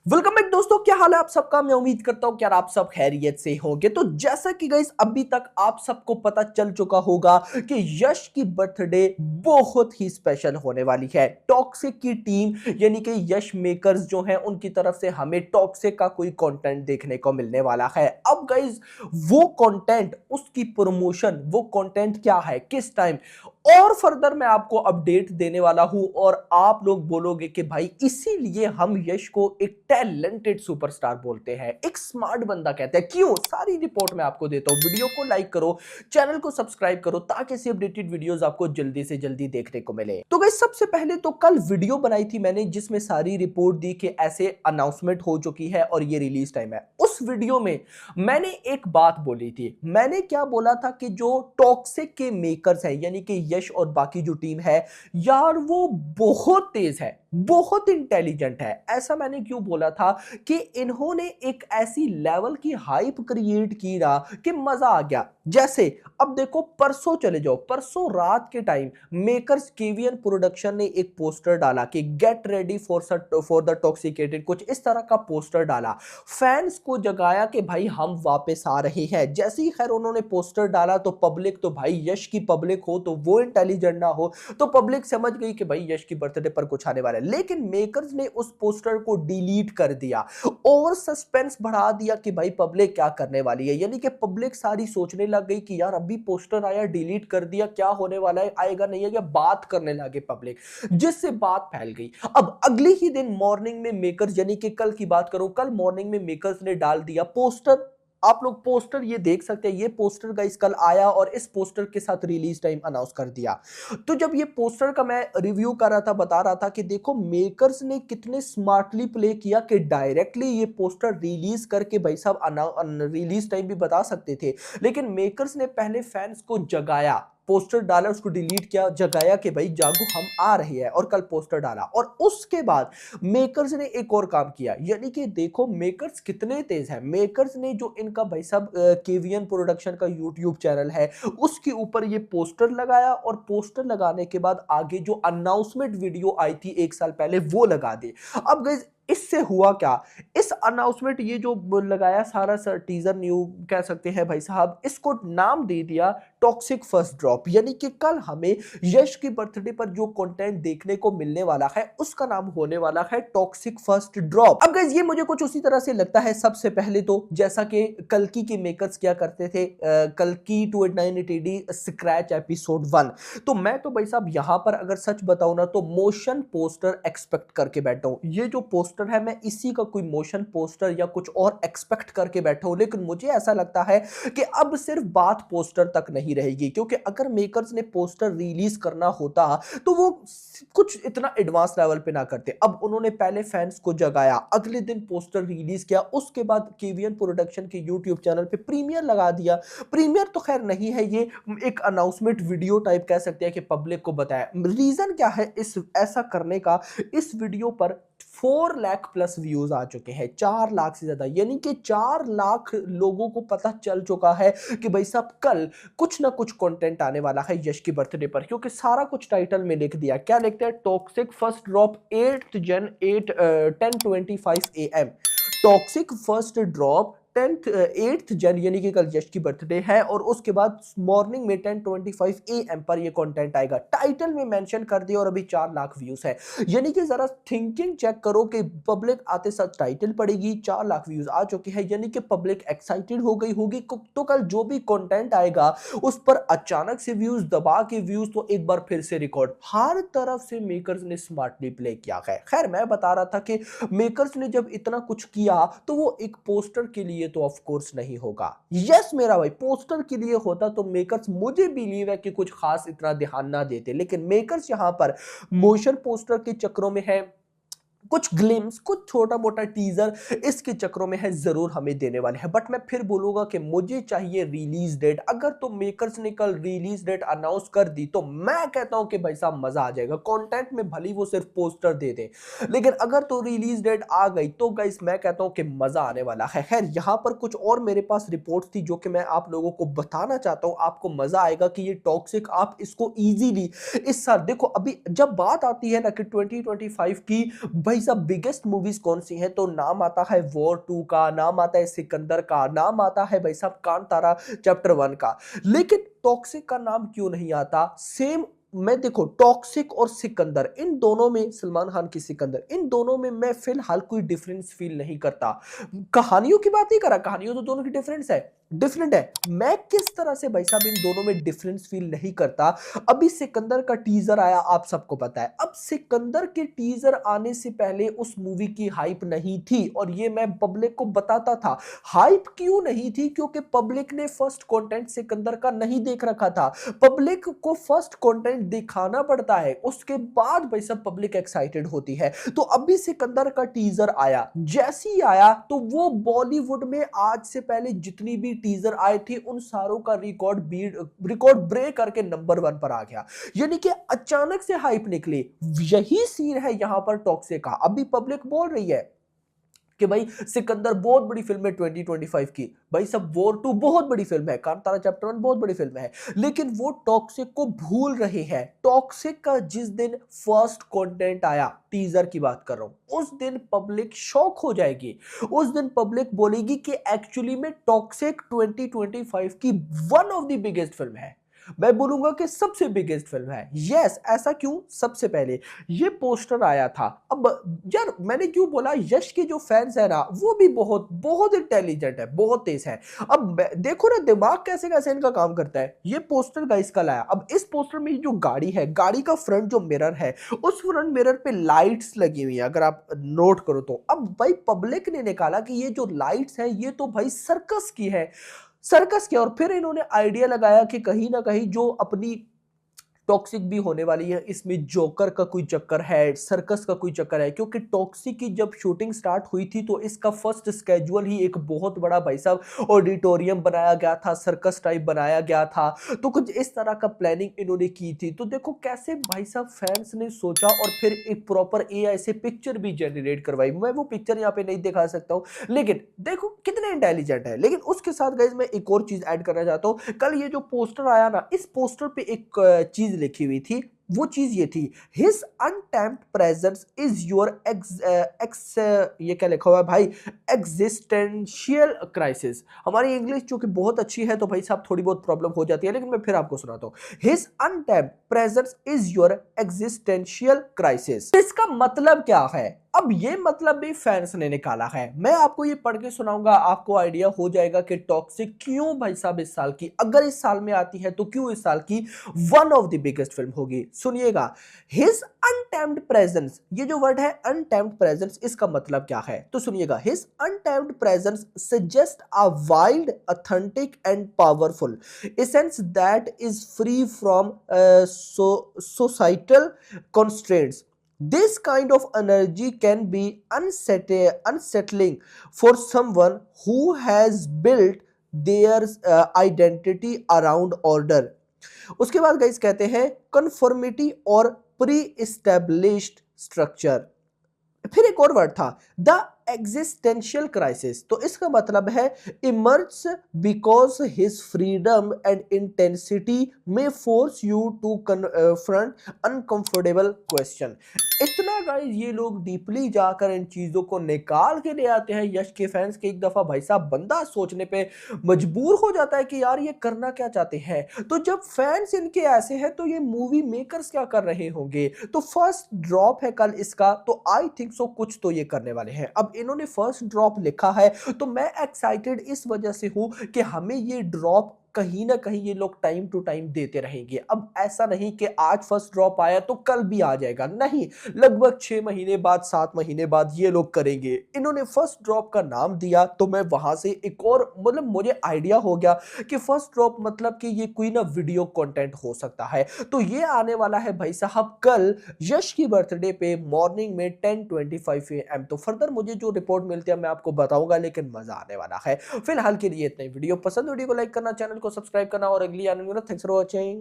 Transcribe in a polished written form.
Welcome back दोस्तों, क्या हाल है आप सबका। मैं उम्मीद करता हूं कि यार आप सब खैरियत से होंगे। तो जैसा कि गाइस अभी तक आप सबको पता चल चुका होगा कि यश की बर्थडे बहुत ही स्पेशल होने वाली है। टॉक्सिक की टीम यानी कि यश मेकर्स जो हैं उनकी तरफ से हमें टॉक्सिक का कोई कंटेंट देखने को मिलने वाला है। अब गाइस वो कंटेंट, उसकी प्रमोशन, वो कंटेंट क्या है, किस टाइम और फर्दर मैं आपको अपडेट देने वाला हूं। और आप लोग बोलोगे कि भाई इसीलिए हम यश को एक टैलेंटेड सुपरस्टार बोलते हैं, एक स्मार्ट बंदा कहते हैं। क्यों? सारी रिपोर्ट मैं आपको देता हूं। वीडियो को लाइक करो, चैनल को सब्सक्राइब करो ताकि ऐसी अपडेटेड वीडियोस आपको जल्दी से जल्दी देखने को मिले। तो गाइस सबसे पहले तो कल वीडियो बनाई थी मैंने जिसमें सारी रिपोर्ट दी कि ऐसे अनाउंसमेंट हो चुकी है और ये रिलीज टाइम है। उस वीडियो में मैंने एक बात बोली थी। मैंने क्या बोला था कि जो टॉक्सिक के मेकर्स हैं यानी कि यश और बाकी जो टीम है यार, वो बहुत तेज है, बहुत इंटेलिजेंट है। ऐसा मैंने क्यों बोला था कि इन्होंने एक ऐसी लेवल की हाइप क्रिएट की ना कि मजा आ गया। जैसे अब देखो, परसों चले जाओ, परसों रात के टाइम मेकर्स केवीएन प्रोडक्शन ने एक पोस्टर डाला कि गेट रेडी फॉर द टॉक्सिकेटेड, कुछ इस तरह का पोस्टर डाला, फैंस को जगाया कि भाई हम वापस आ रहे हैं। जैसे ही खैर उन्होंने पोस्टर डाला तो पब्लिक, तो भाई यश की पब्लिक हो तो वो इंटेलिजेंट ना हो, तो पब्लिक समझ गई कि भाई यश की बर्थडे पर कुछ आने वाला है। लेकिन मेकर्स ने उस पोस्टर को डिलीट कर दिया और सस्पेंस बढ़ा दिया कि भाई पब्लिक क्या करने वाली है। यानी कि पब्लिक सारी सोचने लग गई कि यार अभी पोस्टर आया, डिलीट कर दिया, क्या होने वाला है, आएगा नहीं आएगा, बात करने लगे पब्लिक, जिससे बात फैल गई। अब अगले ही दिन मॉर्निंग में मेकर्स, यानी कि कल की बात करूं, कल मॉर्निंग में मेकर्स ने डाल दिया पोस्टर। आप लोग पोस्टर ये देख सकते हैं, ये पोस्टर गाइस कल आया और इस पोस्टर के साथ रिलीज टाइम अनाउंस कर दिया। तो जब ये पोस्टर का मैं रिव्यू कर रहा था, बता रहा था कि देखो मेकर्स ने कितने स्मार्टली प्ले किया कि डायरेक्टली ये पोस्टर रिलीज करके भाई साहब रिलीज टाइम भी बता सकते थे, लेकिन मेकर्स ने पहले फैंस को जगाया, पोस्टर डाला, उसको डिलीट किया, जगाया कि भाई जागो हम आ रहे हैं, और कल पोस्टर डाला। और उसके बाद मेकर्स ने एक और काम किया। यानी कि देखो मेकर्स कितने तेज हैं। मेकर्स ने जो इनका भाई साहब केवीएन प्रोडक्शन का यूट्यूब चैनल है उसके ऊपर ये पोस्टर लगाया, और पोस्टर लगाने के बाद आगे जो अनाउंसमेंट वीडियो आई थी एक साल पहले वो लगा दी। अब गाइस इससे हुआ क्या, इस अनाउंसमेंट ये जो लगाया सारा सर टीजर न्यू कह सकते हैं भाई साहब, इसको नाम दे दिया टॉक्सिक फर्स्ट ड्रॉप। यानी कि कल हमें यश की बर्थडे पर जो कंटेंट देखने को मिलने वाला है उसका नाम होने वाला है टॉक्सिक फर्स्ट ड्रॉप। अब गाइस ये मुझे कुछ उसी तरह से लगता है। सबसे पहले तो जैसा कि कल्कि के मेकर्स क्या करते थे, कल्कि 289 स्क्रैच एपिसोड 1, तो मैं तो भाई साहब यहां पर अगर सच बताऊं ना तो मोशन पोस्टर एक्सपेक्ट करके बैठा हूं। ये जो पोस्टर है मैं इसी का कोई मोशन पोस्टर या कुछ और एक्सपेक्ट करके बैठा हूं। लेकिन मुझे ऐसा लगता है कि अब सिर्फ बात पोस्टर तक नहीं रहेगी, क्योंकि अगर मेकर्स ने पोस्टर रिलीज करना होता तो वो कुछ इतना एडवांस लेवल पे ना करते। अब उन्होंने पहले फैंस को जगाया, अगले दिन पोस्टर रिलीज किया, उसके बाद केवीएन प्रोडक्शन के यूट्यूब चैनल पे प्रीमियर लगा दिया। प्रीमियर तो खैर नहीं है, ये एक अनाउंसमेंट वीडियो टाइप कह सकते हैं कि पब्लिक को बताया। रीजन क्या है इस ऐसा करने का, इस वीडियो पर 4 लाख प्लस व्यूज आ चुके हैं, 4 लाख से ज्यादा। यानी कि 4 लाख लोगों को पता चल चुका है कि भाई साहब कल कुछ ना कुछ कंटेंट आने वाला है यश की बर्थडे पर, क्योंकि सारा कुछ टाइटल में लिख दिया। क्या लिखते हैं? टॉक्सिक फर्स्ट ड्रॉप 8th जन 10:25 AM। Toxic first drop 8th जन, यानी कि कल यश की बर्थडे है, और उसके बाद मॉर्निंग में 10:25 AM पर ये कंटेंट आएगा। टाइटल में मेंशन कर दिया और अभी 4 लाख व्यूज है। यानी कि जरा थिंकिंग चेक करो कि पब्लिक आते साथ टाइटल पड़ेगी, 4 लाख व्यूज आ चुके हैं, यानी कि पब्लिक एक्साइटेड हो गई होगी। तो कल जो भी कंटेंट आएगा उस पर अचानक से व्यूज, दबा के व्यूज, तो एक बार फिर से रिकॉर्ड। हर तरफ से मेकर्स ने स्मार्टली प्ले किया है। खैर मैं बता रहा था कि मेकर्स ने जब इतना कुछ किया तो वो एक पोस्टर के लिए तो ऑफ कोर्स नहीं होगा। यस मेरा भाई, पोस्टर के लिए होता तो मेकर्स, मुझे बिलीव है कि कुछ खास इतना ध्यान ना देते, लेकिन मेकर्स यहां पर मोशन पोस्टर के चक्रों में है, कुछ ग्लिम्स, कुछ छोटा मोटा टीजर इसके चक्रों में है, जरूर हमें देने वाले हैं। बट मैं फिर बोलूंगा कि मुझे चाहिए रिलीज डेट। अगर तो मेकर्स ने कल रिलीज डेट अनाउंस कर दी तो मैं कहता हूं कि भाई साहब मजा आ जाएगा। कंटेंट में भली वो सिर्फ पोस्टर दे दे, लेकिन अगर तो रिलीज डेट आ गई तो गाइस मैं कहता हूं कि मजा आने वाला है। खैर यहां पर कुछ और मेरे पास रिपोर्ट्स थी जो कि मैं आप लोगों को बताना चाहता हूं, आपको मजा आएगा कि ये टॉक्सिक आप इसको इजीली इस साल देखो। अभी जब बात आती है ना कि 2025 की, भाई भाई साहब बिगेस्ट मूवीज कौन सी हैं, तो नाम आता है वॉर 2 का, नाम आता है सिकंदर का, नाम आता है भाई साहब कांतारा चैप्टर 1 का। लेकिन टॉक्सिक का नाम क्यों नहीं आता? सेम मैं देखो टॉक्सिक और सिकंदर, इन दोनों में सलमान खान की सिकंदर, इन दोनों में मैं फिलहाल कोई डिफरेंस फील नहीं करता। कहानियों की बात नहीं कर रहा, कहानियों तो दोनों की डिफरेंट है। मैं किस तरह से भाई साहब इन दोनों में डिफरेंस फील नहीं करता। अभी सिकंदर का टीजर आया, आप सबको पता है। अब सिकंदर के टीजर आने से पहले उस मूवी की हाइप नहीं थी, और ये मैं पब्लिक को बताता था। हाइप क्यों नहीं थी? क्योंकि पब्लिक ने फर्स्ट कंटेंट सिकंदर का नहीं देख रखा था। पब्लिक को फर्स्ट कंटेंट दिखाना पड़ता है, उसके बाद भाई सब पब्लिक एक्साइटेड होती है। तो अभी सिकंदर का टीजर आया, जैसे ही आया तो वो बॉलीवुड में आज से पहले जितनी भी टीजर आए थे उन सारों का रिकॉर्ड ब्रेक करके नंबर 1 पर आ गया। यानी कि अचानक से हाइप निकली। यही सीन है यहां पर टॉक्सिक का। अभी पब्लिक बोल रही है कि भाई सिकंदर बहुत बड़ी फिल्म है 2025 की, भाई सब वॉर 2 बहुत बड़ी फिल्म है, कांतारा चैप्टर 1 बहुत बड़ी फिल्म है, लेकिन वो टॉक्सिक को भूल रहे हैं। टॉक्सिक का जिस दिन फर्स्ट कंटेंट आया, टीजर की बात कर रहा हूं, उस दिन पब्लिक शॉक हो जाएगी। उस दिन पब्लिक बोलेगी कि एक्चुअली में टॉक्सिक 2025 की one of the biggest film है। मैं बोलूंगा कि सबसे बिगेस्ट फिल्म है। यस, ऐसा क्यों? सबसे पहले ये पोस्टर आया था। अब यार मैंने क्यों बोला, यश के जो फैंस है ना वो भी बहुत बहुत इंटेलिजेंट है, बहुत तेज है। अब देखो ना दिमाग कैसे कैसे इनका काम करता है। ये पोस्टर गाइस कल आया। अब इस पोस्टर में जो गाड़ी है, गाड़ी का फ्रंट जो मिरर है, उस फ्रंट मिरर पे लाइट्स लगी हुई है, अगर आप नोट करो तो। अब भाई पब्लिक ने निकाला कि ये जो लाइट्स है ये तो भाई सर्कस की है, सर्कस किया। और फिर इन्होंने आइडिया लगाया कि कहीं ना कहीं जो अपनी टॉक्सिक भी होने वाली है, इसमें जोकर का कोई चक्कर है, सर्कस का कोई चक्कर है। क्योंकि टॉक्सिक की जब शूटिंग स्टार्ट हुई थी तो इसका फर्स्ट स्केड्यूल ही एक बहुत बड़ा भाई साहब ऑडिटोरियम बनाया गया था, सर्कस टाइप बनाया गया था। तो कुछ इस तरह का प्लानिंग इन्होंने की थी। तो देखो कैसे भाई साहब फैंस ने सोचा और फिर एक प्रॉपर एआई से पिक्चर भी जनरेट करवाई। मैं वो पिक्चर यहाँ पे नहीं दिखा सकता हूँ, लेकिन देखो कितने इंटेलिजेंट है। लेकिन उसके साथ गाइस मैं एक और चीज ऐड करना चाहता हूँ। कल ये जो पोस्टर आया ना, इस पोस्टर पे एक चीज लिखी हुई थी। वो चीज ये थी, his untamed presence is your ये क्या लिखा हुआ है भाई, एग्जिस्टेंशियल क्राइसिस। हमारी इंग्लिश जो कि बहुत अच्छी है तो भाई साहब थोड़ी बहुत प्रॉब्लम हो जाती है, लेकिन मैं फिर आपको सुनाता हूं। His untamed presence is your existential crisis. इसका मतलब क्या है? अब ये मतलब भी फैंस ने निकाला है। मैं आपको ये पढ़ के सुनाऊंगा, आपको आइडिया हो जाएगा कि टॉक्सिक क्यों भाई साहब इस साल की, अगर इस साल में आती है तो क्यों इस साल की one of the biggest film होगी। सुनिएगा, हिज अनटैम्प्ड प्रेजेंस, ये जो वर्ड है अनटैम्प्ड प्रेजेंस, इसका मतलब क्या है तो सुनिएगा। His untamed presence suggest a wild, authentic and powerful essence that is free from societal constraints. This kind of energy can be unsettling for someone who has built their identity around order. उसके बाद guys कहते हैं conformity और pre-established structure। फिर एक और word था, the existential crisis. तो इसका मतलब है emerge because his freedom and intensity में force you to confront uncomfortable question. इतना गाइस ये लोग डीपली जाकर इन चीजों को निकाल के ले आते हैं यश के फैंस के। एक दफा भाई साहब बंदा सोचने पे मजबूर हो जाता है कि यार ये करना क्या चाहते हैं। तो जब फैंस इनके ऐसे हैं तो ये मूवी मेकर्स क्या कर रहे होंगे। तो फर्स्ट ड्रॉप है कल इसका, तो आई थिंक सो कुछ तो ये करने वाले हैं। अब इन्होंने फर्स्ट ड्रॉप लिखा है तो मैं एक्साइटेड इस वजह से हूं कि हमें ये ड्रॉप कहीं ना कहीं ये लोग टाइम टू टाइम देते रहेंगे। अब ऐसा नहीं कि आज फर्स्ट ड्रॉप आया तो कल भी आ जाएगा, नहीं, लगभग 6 महीने बाद 7 महीने बाद ये लोग करेंगे। इन्होंने फर्स्ट ड्रॉप का नाम दिया तो मैं वहां से एक और मतलब मुझे आइडिया हो गया कि फर्स्ट ड्रॉप मतलब कि ये कोई ना वीडियो कंटेंट हो सकता है। तो ये आने वाला है भाई साहब कल यश की बर्थडे पे मॉर्निंग में 10:25 AM। तो फर्दर मुझे जो रिपोर्ट मिलती है मैं आपको बताऊंगा, लेकिन मजा आने वाला है। फिलहाल के लिए इतना ही। वीडियो पसंद, वीडियो को लाइक करना, चैनल को सब्सक्राइब करना और अगली आने वाला। Thanks for watching.